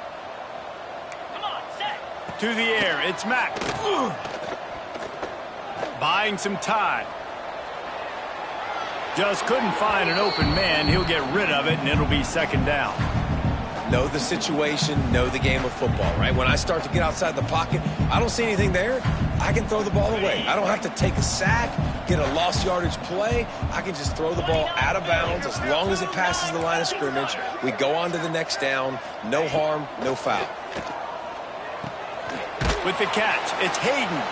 To the air, it's Mack. Buying some time. Just couldn't find an open man. He'll get rid of it, and it'll be second down. Know the situation, know the game of football, right? When I start to get outside the pocket, I don't see anything there, I can throw the ball away. I don't have to take a sack, get a lost yardage play. I can just throw the ball out of bounds as long as it passes the line of scrimmage. We go on to the next down. No harm, no foul. With the catch, it's Hayden.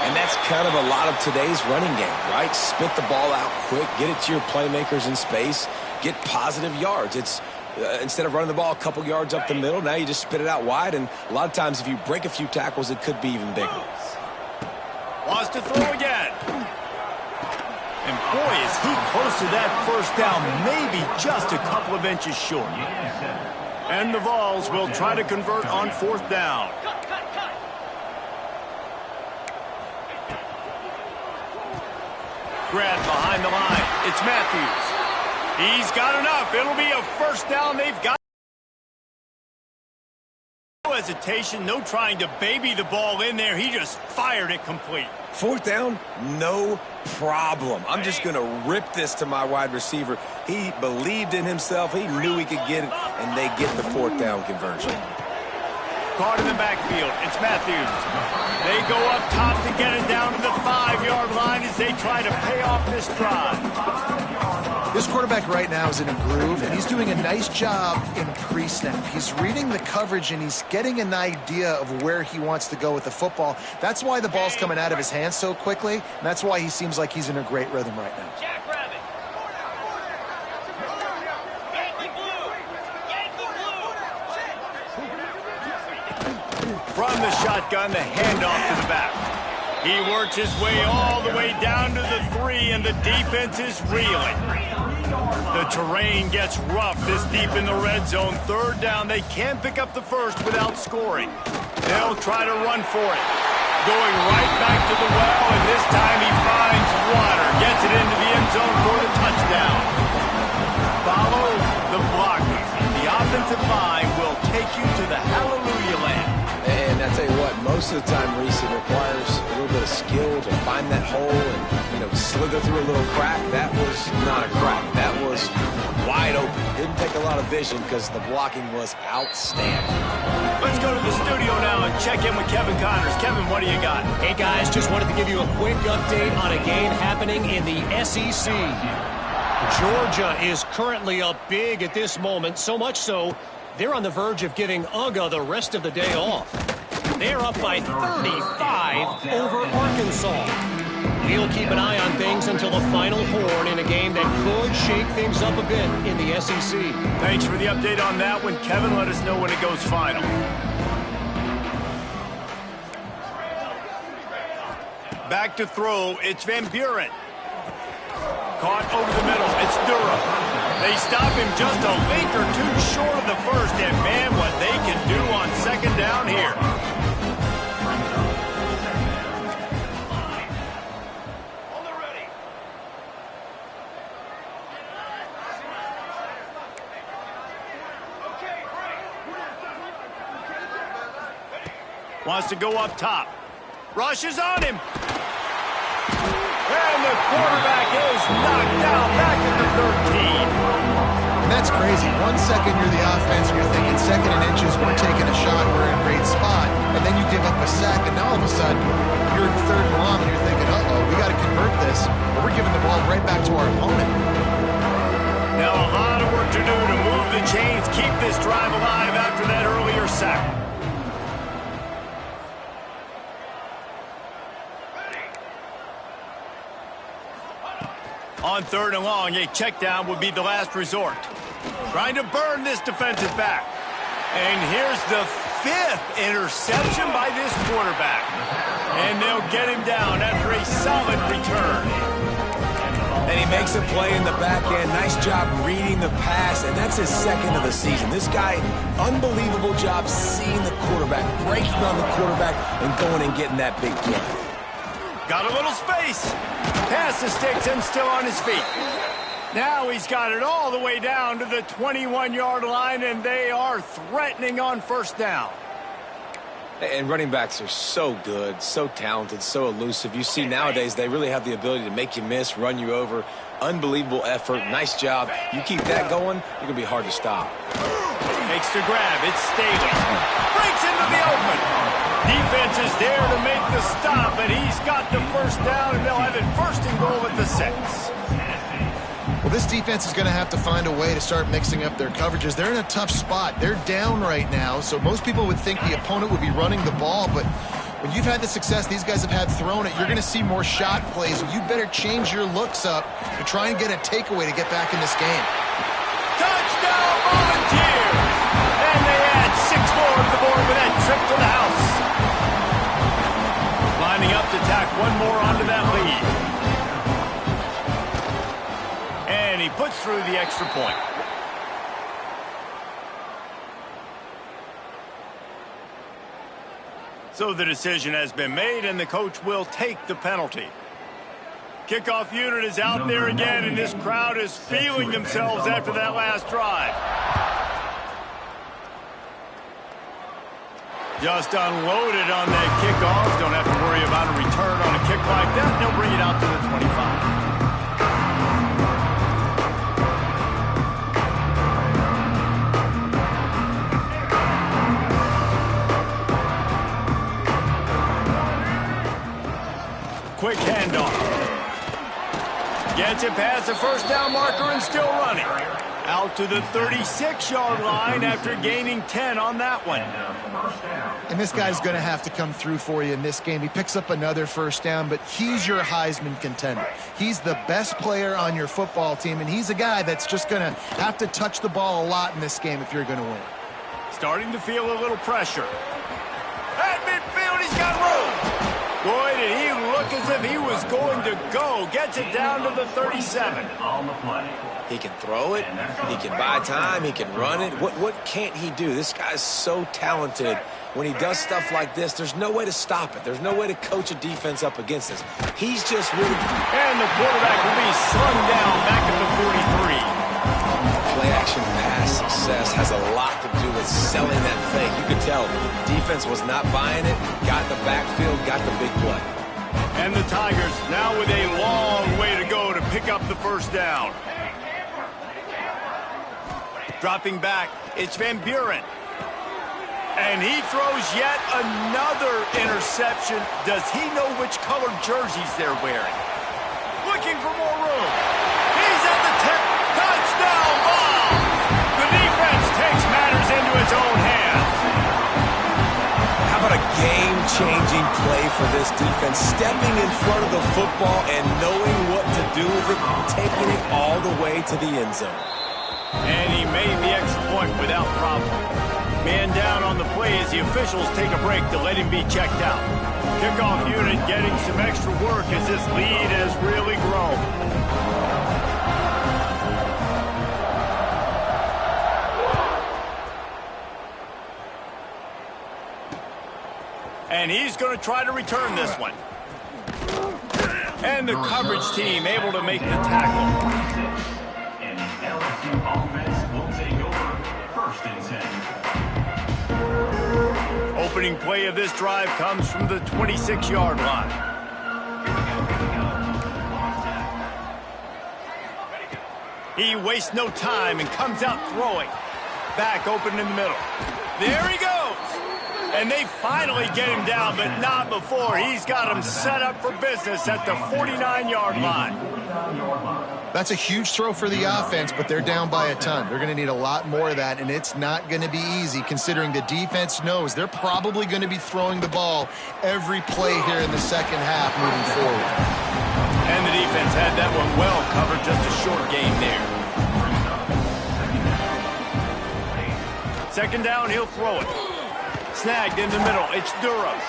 And that's kind of a lot of today's running game, right? Spit the ball out quick, get it to your playmakers in space, get positive yards. It's instead of running the ball a couple yards up the middle, now you just spit it out wide, and a lot of times if you break a few tackles, it could be even bigger. Wants to throw again. And boy, is he close to that first down, maybe just a couple of inches short. And the Vols will try to convert on fourth down. Grab behind the line. It's Matthews. He's got enough. It'll be a first down. They've got no hesitation, no trying to baby the ball in there. He just fired it complete. Fourth down, no problem. I'm just going to rip this to my wide receiver. He believed in himself. He knew he could get it, and they get the fourth down conversion. Caught in the backfield. It's Matthews. They go up top to get it down to the 5-yard line as they try to pay off this drive. This quarterback right now is in a groove, and he's doing a nice job in pre-snap. He's reading the coverage, and he's getting an idea of where he wants to go with the football. That's why the ball's coming out of his hands so quickly, and that's why he seems like he's in a great rhythm right now. From the shotgun, the handoff to the back. He works his way all the way down to the 3, and the defense is reeling. The terrain gets rough this deep in the red zone. Third down, they can't pick up the first without scoring. They'll try to run for it. Going right back to the well, and this time he finds water. Gets it into the end zone for the touchdown. Follow the blockers. The offensive line will take you to the hallelujah land. And I tell you what, most of the time, Reese, it requires a little bit of skill to find that hole and, slither through a little crack. That was not a crack. That was wide open. Didn't take a lot of vision because the blocking was outstanding. Let's go to the studio now and check in with Kevin Connors. Kevin, what do you got? Hey, guys, just wanted to give you a quick update on a game happening in the SEC. Georgia is currently up big at this moment, so much so they're on the verge of giving UGA the rest of the day off. They're up by 35 over Arkansas. We'll keep an eye on things until the final horn in a game that could shake things up a bit in the SEC. Thanks for the update on that one, Kevin. Let us know when it goes final. Back to throw, it's Van Buren. Caught over the middle, it's Durham. They stop him just a link or two short of the first, and man, what they can do on second down here. Wants to go up top. Rushes on him. And the quarterback is knocked down back at the 13. And that's crazy. 1 second you're the offense and you're thinking second and inches, we're taking a shot, we're in a great spot. And then you give up a sack, and now all of a sudden you're in third and long and you're thinking, uh-oh, we got to convert this. But we're giving the ball right back to our opponent. Now a lot of work to do to move the chains, keep this drive alive after that earlier sack. On third and long, a check down would be the last resort. Trying to burn this defensive back. And here's the 5th interception by this quarterback. And they'll get him down after a solid return. And he makes a play in the back end. Nice job reading the pass, and that's his 2nd of the season. This guy, unbelievable job seeing the quarterback, breaking on the quarterback, and going and getting that big play. Got a little space. Pass the sticks and still on his feet. Now he's got it all the way down to the 21-yard line, and they are threatening on first down. And running backs are so good, so talented, so elusive. You see nowadays they really have the ability to make you miss, run you over. Unbelievable effort. Nice job. You keep that going, you're going to be hard to stop. Makes the grab. It's Staley. Breaks into the open. Defense is there to make the stop, and he's got the first down, and they'll have it first and goal at the 6. Well, this defense is going to have to find a way to start mixing up their coverages. They're in a tough spot. They're down right now, so most people would think the opponent would be running the ball, but when you've had the success these guys have had throwing it, you're going to see more shot plays. You better change your looks up to try and get a takeaway to get back in this game. Touchdown, Volunteers! And they add 6 more to the board with that trip to the house. Lining up to tack one more onto that lead. And he puts through the extra point. So the decision has been made, and the coach will take the penalty. Kickoff unit is out there again, and this crowd is feeling themselves after that last drive. Just unloaded on that kickoff. Don't have to worry about a return on a kick like that. They'll bring it out to the 25. Quick handoff. Gets it past the first down marker and still running. Out to the 36-yard line after gaining 10 on that one. And this guy's going to have to come through for you in this game. He picks up another first down, but he's your Heisman contender. He's the best player on your football team, and he's a guy that's just going to have to touch the ball a lot in this game if you're going to win. Starting to feel a little pressure. At midfield, he's got room. Boy, did he look as if he was going to go. Gets it down to the 37. He can throw it. He can buy time. He can run it. What can't he do? This guy's so talented. When he does stuff like this, there's no way to stop it. There's no way to coach a defense up against this. He's just really... And the quarterback will be slung down back at the 43. Play-action pass success has a lot to do with selling that fake. You could tell defense was not buying it, got the backfield, got the big play. And the Tigers now with a long way to go to pick up the first down. Dropping back, it's Van Buren. And he throws yet another interception. Does he know which colored jerseys they're wearing? Looking for more room. He's at the 10. Touchdown ball! The defense takes matters into its own hands. How about a game-changing play for this defense? Stepping in front of the football and knowing what to do with it, taking it all the way to the end zone. And he made the extra point without problem. Man down on the play as the officials take a break to let him be checked out. Kickoff unit getting some extra work as this lead has really grown. And he's going to try to return this one. And the coverage team able to make the tackle. And the LSU offense will take over first and 10. Opening play of this drive comes from the 26-yard line. He wastes no time and comes out throwing. Back open in the middle. There he goes. And they finally get him down, but not before he's got him set up for business at the 49-yard line. That's a huge throw for the offense, but they're down by a ton. They're going to need a lot more of that, and it's not going to be easy considering the defense knows they're probably going to be throwing the ball every play here in the second half moving forward. And the defense had that one well covered, just a short gain there. Second down, he'll throw it. Snagged in the middle, it's Durham.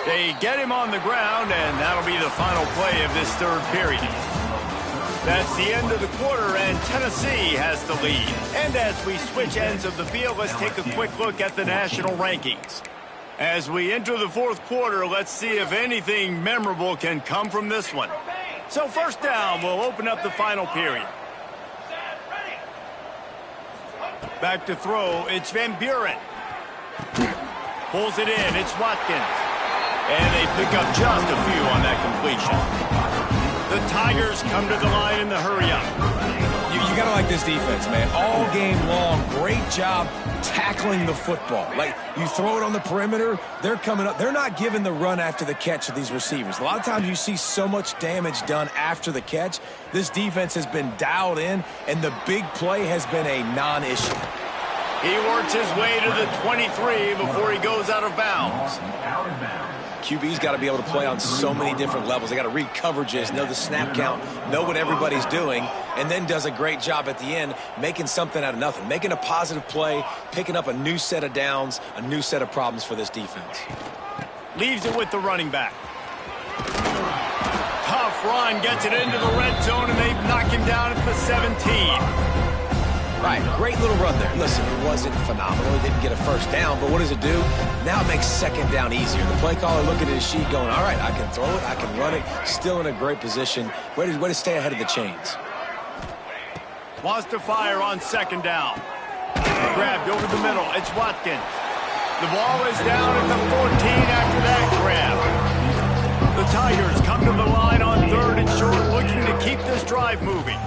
They get him on the ground, and that'll be the final play of this third period. That's the end of the quarter, and Tennessee has the lead. And as we switch ends of the field, let's take a quick look at the national rankings. As we enter the fourth quarter, let's see if anything memorable can come from this one. So first down, we'll open up the final period. Back to throw, it's Van Buren. Pulls it in, it's Watkins. And they pick up just a few on that completion. The Tigers come to the line in the hurry-up. You got to like this defense, man. All game long, great job tackling the football. Like, you throw it on the perimeter, they're coming up. They're not giving the run after the catch to these receivers. A lot of times you see so much damage done after the catch. This defense has been dialed in, and the big play has been a non-issue. He works his way to the 23 before he goes out of bounds. QB's got to be able to play on so many different levels. They got to read coverages, know the snap count, know what everybody's doing, and then does a great job at the end making something out of nothing, making a positive play, picking up a new set of downs, a new set of problems for this defense. Leaves it with the running back. Tough run, gets it into the red zone, and they knock him down at the 17. Right, great little run there. Listen, it wasn't phenomenal. He didn't get a first down, but what does it do? Now it makes second down easier. The play caller looking at his sheet going, all right, I can throw it, I can run it, still in a great position. Way to stay ahead of the chains. Wants to fire on second down. Grabbed over the middle, it's Watkins. The ball is down at the 14 after that grab. The Tigers come to the line on third and short, looking to keep this drive moving.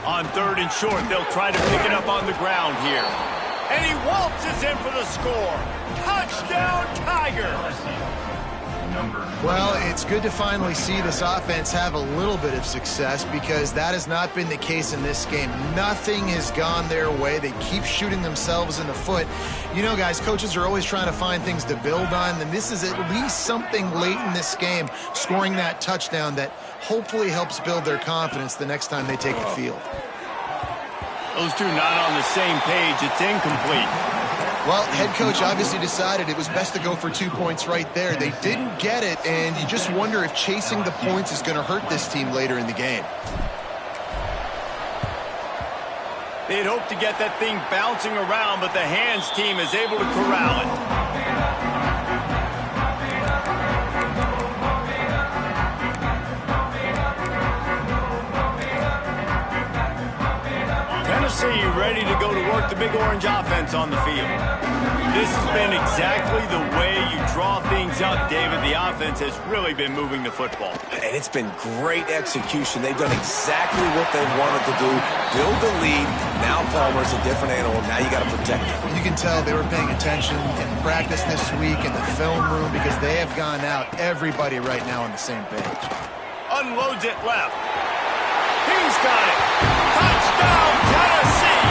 On third and short, they'll try to pick it up on the ground here. And he waltzes in for the score. Touchdown, Tigers! Well, it's good to finally see this offense have a little bit of success because that has not been the case in this game. Nothing has gone their way. They keep shooting themselves in the foot. You know, guys, coaches are always trying to find things to build on, and this is at least something late in this game, scoring that touchdown that hopefully helps build their confidence the next time they take the field. Those two not on the same page. It's incomplete. Well, head coach obviously decided it was best to go for 2 points right there. They didn't get it, and you just wonder if chasing the points is going to hurt this team later in the game. They'd hoped to get that thing bouncing around, but the hands team is able to corral it. Tennessee ready to go to work the big orange offense on the field. This has been exactly the way you draw things up, David. The offense has really been moving the football. And it's been great execution. They've done exactly what they wanted to do. Build the lead. Now Palmer's a different animal. Now you got to protect him. You can tell they were paying attention in practice this week in the film room because they have gone out, everybody right now on the same page. Unloads it left. He's got it. Touchdown, Tennessee.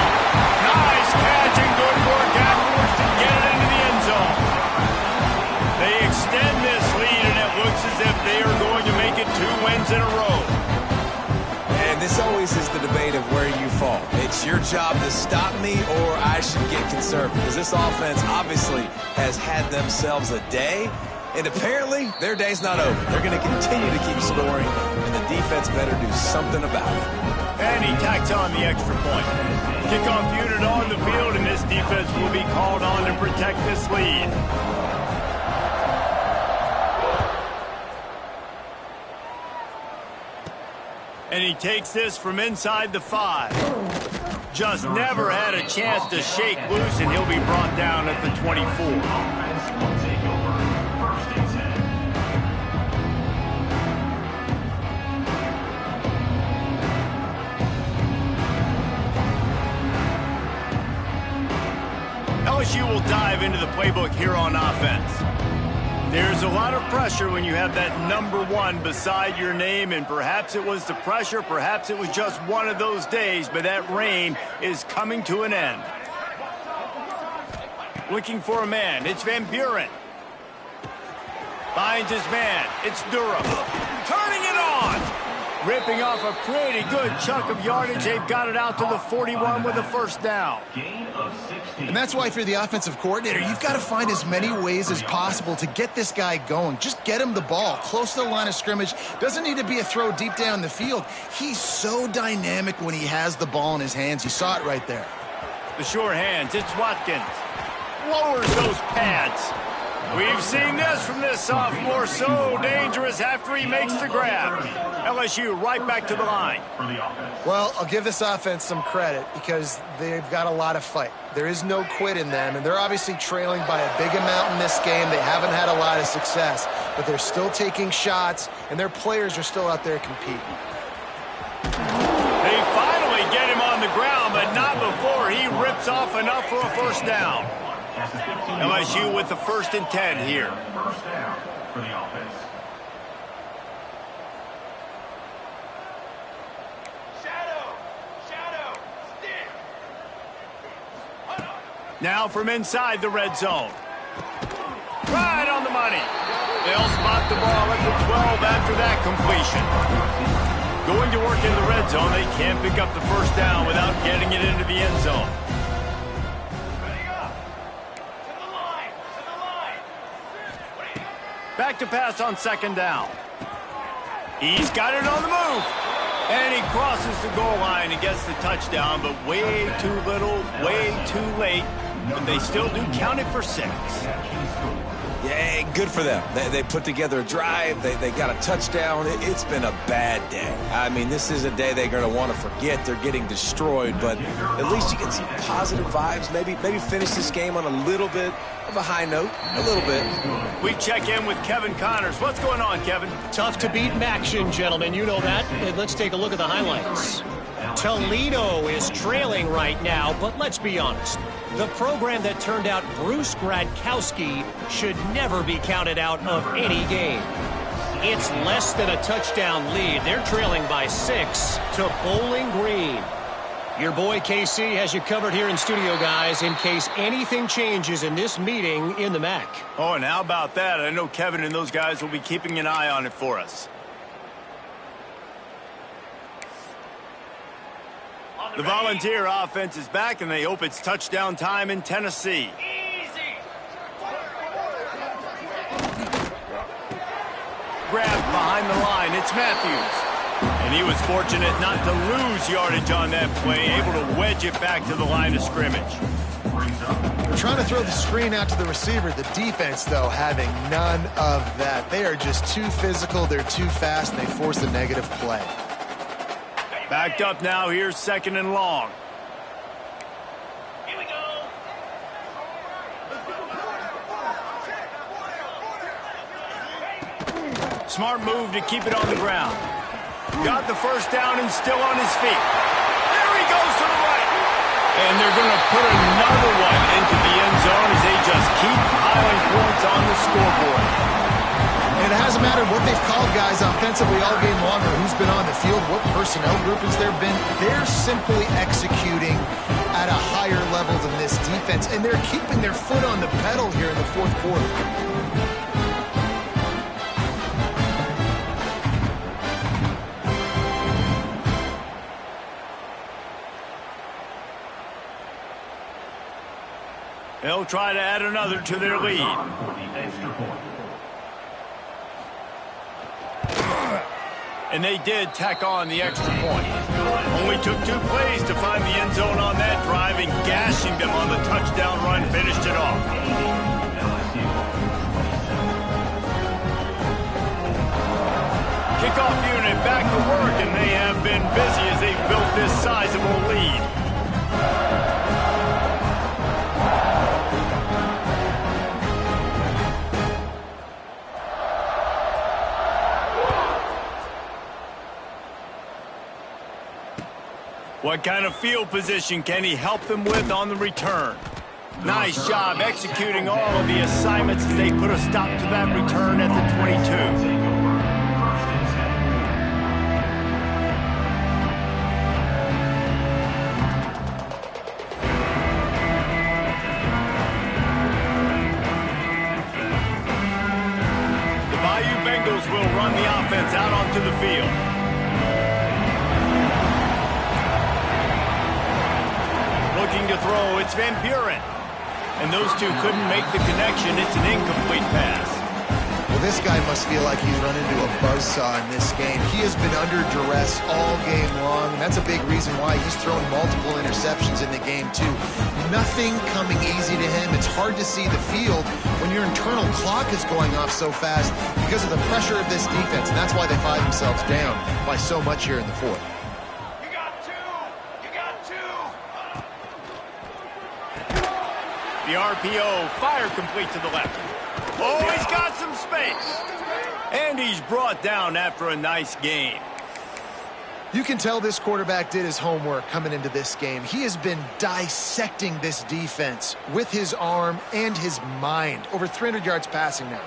Nice catch and good work afterwards to get it into the end zone. They extend this lead, and it looks as if they are going to make it 2 wins in a row. And this always is the debate of where you fall. It's your job to stop me or I should get conservative. Because this offense obviously has had themselves a day. And apparently, their day's not over. They're going to continue to keep scoring, and the defense better do something about it. And he tacks on the extra point. Kickoff unit on the field, and this defense will be called on to protect this lead. And he takes this from inside the 5. Just never had a chance to shake loose, and he'll be brought down at the 24. LSU will dive into the playbook here on offense. There's a lot of pressure when you have that number 1 beside your name, and perhaps it was the pressure, perhaps it was just one of those days, but that reign is coming to an end. Looking for a man, it's Van Buren. Finds his man, it's Durham. Turning it on! Ripping off a pretty good chunk of yardage. They've got it out to the 41 with a first down. And that's why if you're the offensive coordinator, you've got to find as many ways as possible to get this guy going. Just get him the ball close to the line of scrimmage. Doesn't need to be a throw deep down the field. He's so dynamic when he has the ball in his hands. You saw it right there. The sure hands, it's Watkins. Lowers those pads. We've seen this from this sophomore, so dangerous after he makes the grab. LSU right back to the line. Well, I'll give this offense some credit because they've got a lot of fight. There is no quit in them, and they're obviously trailing by a big amount in this game. They haven't had a lot of success, but they're still taking shots, and their players are still out there competing. They finally get him on the ground, but not before he rips off enough for a first down. LSU with the 1st and 10 here. First down for the offense. Now from inside the red zone. Right on the money. They'll spot the ball at the 12 after that completion. Going to work in the red zone, they can't pick up the first down without getting it into the end zone. Back to pass on 2nd down. He's got it on the move. And he crosses the goal line and gets the touchdown, but way too little, way too late. But they still do count it for 6. Yeah, good for them. They put together a drive. They got a touchdown. It's been a bad day. I mean, this is a day they're going to want to forget. They're getting destroyed, but at least you get some positive vibes. Maybe finish this game on a little bit of a high note, a little bit. We check in with Kevin Connors. What's going on, Kevin? Tough to beat in action, gentlemen. You know that. And let's take a look at the highlights. Toledo is trailing right now, but let's be honest. The program that turned out Bruce Gradkowski should never be counted out of any game. It's less than a touchdown lead. They're trailing by 6 to Bowling Green. Your boy KC has you covered here in studio, guys, in case anything changes in this meeting in the MAC. Oh, and how about that? I know Kevin and those guys will be keeping an eye on it for us. The Volunteer offense is back, and they hope it's touchdown time in Tennessee. Grabbed behind the line, it's Matthews. And he was fortunate not to lose yardage on that play, able to wedge it back to the line of scrimmage. They're trying to throw the screen out to the receiver. The defense, though, having none of that. They are just too physical, they're too fast, and they force a negative play. Backed up now, here's 2nd and long. Here we go. Smart move to keep it on the ground. Got the first down and still on his feet. There he goes to the right. And they're going to put another one into the end zone as they just keep piling points on the scoreboard. And it hasn't mattered what they've called guys offensively all game long or who's been on the field, what personnel groupings there been. They're simply executing at a higher level than this defense, and they're keeping their foot on the pedal here in the 4th quarter. They'll try to add another to their lead. And they did tack on the extra point. Only took 2 plays to find the end zone on that drive, and gashing them on the touchdown run finished it off. Kickoff unit back to work, and they have been busy as they built this sizable lead. What kind of field position can he help them with on the return? Nice job executing all of the assignments as they put a stop to that return at the 22. Will run the offense out onto the field. Looking to throw, it's Van Buren. And those two couldn't make the connection. It's an incomplete pass. Well, this guy must feel like he's run into a buzzsaw in this game. He has been under duress all game long, and that's a big reason why he's thrown multiple interceptions in the game, too. Nothing coming easy to him. It's hard to see the field when your internal clock is going off so fast because of the pressure of this defense, and that's why they find themselves down by so much here in the fourth. You got two! You got two! The RPO, fire complete to the left. Oh, he's got some space. And he's brought down after a nice game. You can tell this quarterback did his homework coming into this game. He has been dissecting this defense with his arm and his mind. Over 300 yards passing now.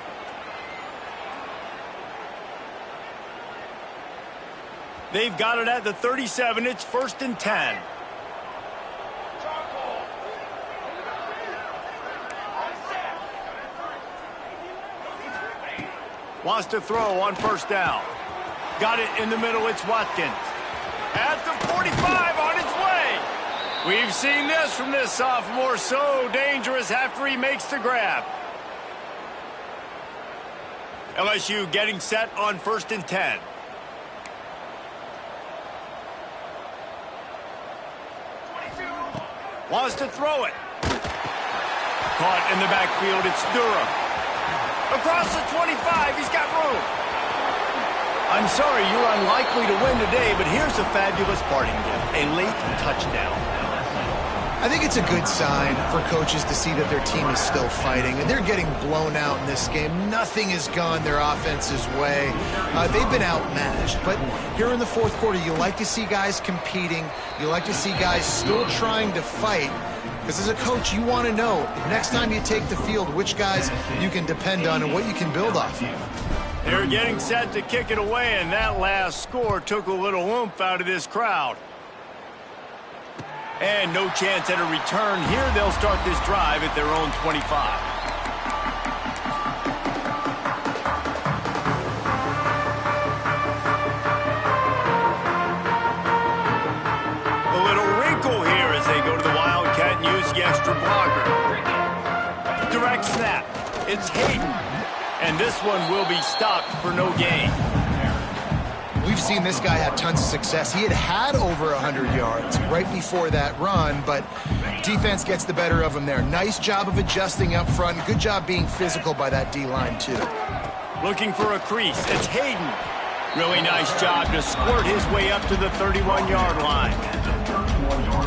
They've got it at the 37. It's 1st and 10. Wants to throw on 1st down. Got it in the middle. It's Watkins. At the 45 on its way. We've seen this from this sophomore. So dangerous after he makes the grab. LSU getting set on 1st and 10. Wants to throw it. Caught in the backfield. It's Durham. Across the 25, he's got room. I'm sorry, you're unlikely to win today, but here's a fabulous parting gift, a late touchdown. I think it's a good sign for coaches to see that their team is still fighting, and they're getting blown out in this game. Nothing has gone their offense's way. They've been outmatched, but here in the fourth quarter, you like to see guys competing. You like to see guys still trying to fight. Because as a coach, you want to know, next time you take the field, which guys you can depend on and what you can build off of. They're getting set to kick it away, and that last score took a little oomph out of this crowd. And no chance at a return here. They'll start this drive at their own 25. Extra blocker. Direct snap. It's Hayden. And this one will be stopped for no gain. We've seen this guy have tons of success. He had over 100 yards right before that run, but defense gets the better of him there. Nice job of adjusting up front. Good job being physical by that D-line, too. Looking for a crease. It's Hayden. Really nice job to squirt his way up to the 31-yard line.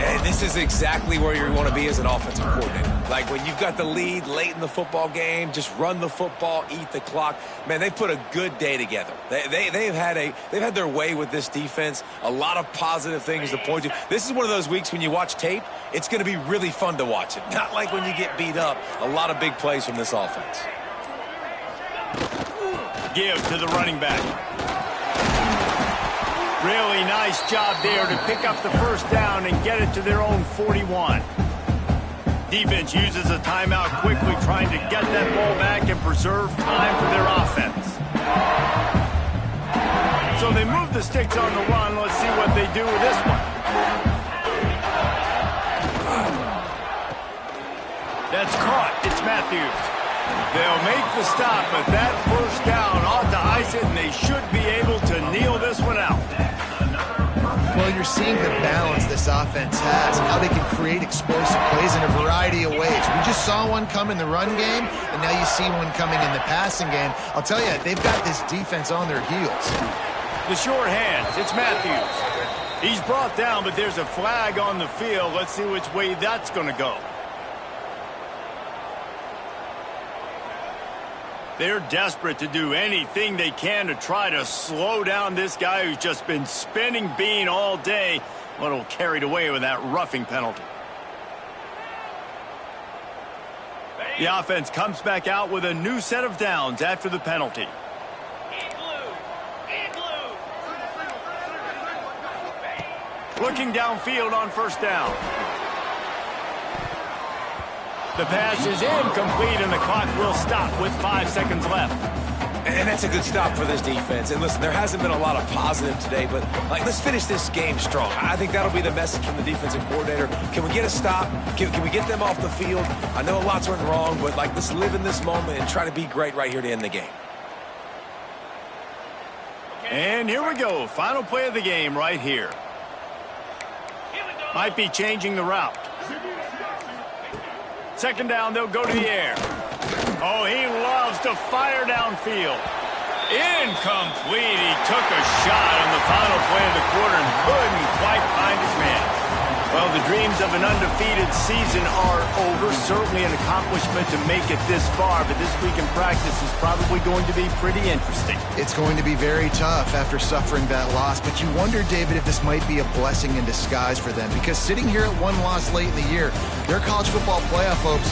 And this is exactly where you want to be as an offensive coordinator. Like when you've got the lead late in the football game, just run the football, eat the clock. Man, they've put a good day together. They've had their way with this defense. A lot of positive things to point to. This is one of those weeks when you watch tape, it's going to be really fun to watch it. Not like when you get beat up. A lot of big plays from this offense. Give to the running back. Really nice job there to pick up the 1st down and get it to their own 41. Defense uses a timeout quickly, trying to get that ball back and preserve time for their offense. So they move the sticks on the run. Let's see what they do with this one. That's caught. It's Matthews. They'll make the stop, but that 1st down ought to ice it, and they should be able to kneel this one out. Well, you're seeing the balance this offense has, how they can create explosive plays in a variety of ways. We just saw one come in the run game, and now you see one coming in the passing game. I'll tell you, they've got this defense on their heels. The short hands, it's Matthews. He's brought down, but there's a flag on the field. Let's see which way that's going to go. They're desperate to do anything they can to try to slow down this guy who's just been spinning bean all day. A little carried away with that roughing penalty. The offense comes back out with a new set of downs after the penalty. Looking downfield on first down. The pass is incomplete, and the clock will stop with 5 seconds left. And that's a good stop for this defense. And listen, there hasn't been a lot of positive today, but let's finish this game strong. I think that'll be the message from the defensive coordinator. Can we get a stop? Can we get them off the field? I know lots went wrong, but let's live in this moment and try to be great right here to end the game. And here we go. Final play of the game right here. Might be changing the route. Second down, they'll go to the air. Oh, he loves to fire downfield. Incomplete. He took a shot on the final play of the quarter and couldn't quite find his man. Well, the dreams of an undefeated season are over. Certainly an accomplishment to make it this far, but this week in practice is probably going to be pretty interesting. It's going to be very tough after suffering that loss, but you wonder, David, if this might be a blessing in disguise for them, because sitting here at one loss late in the year, their college football playoff hopes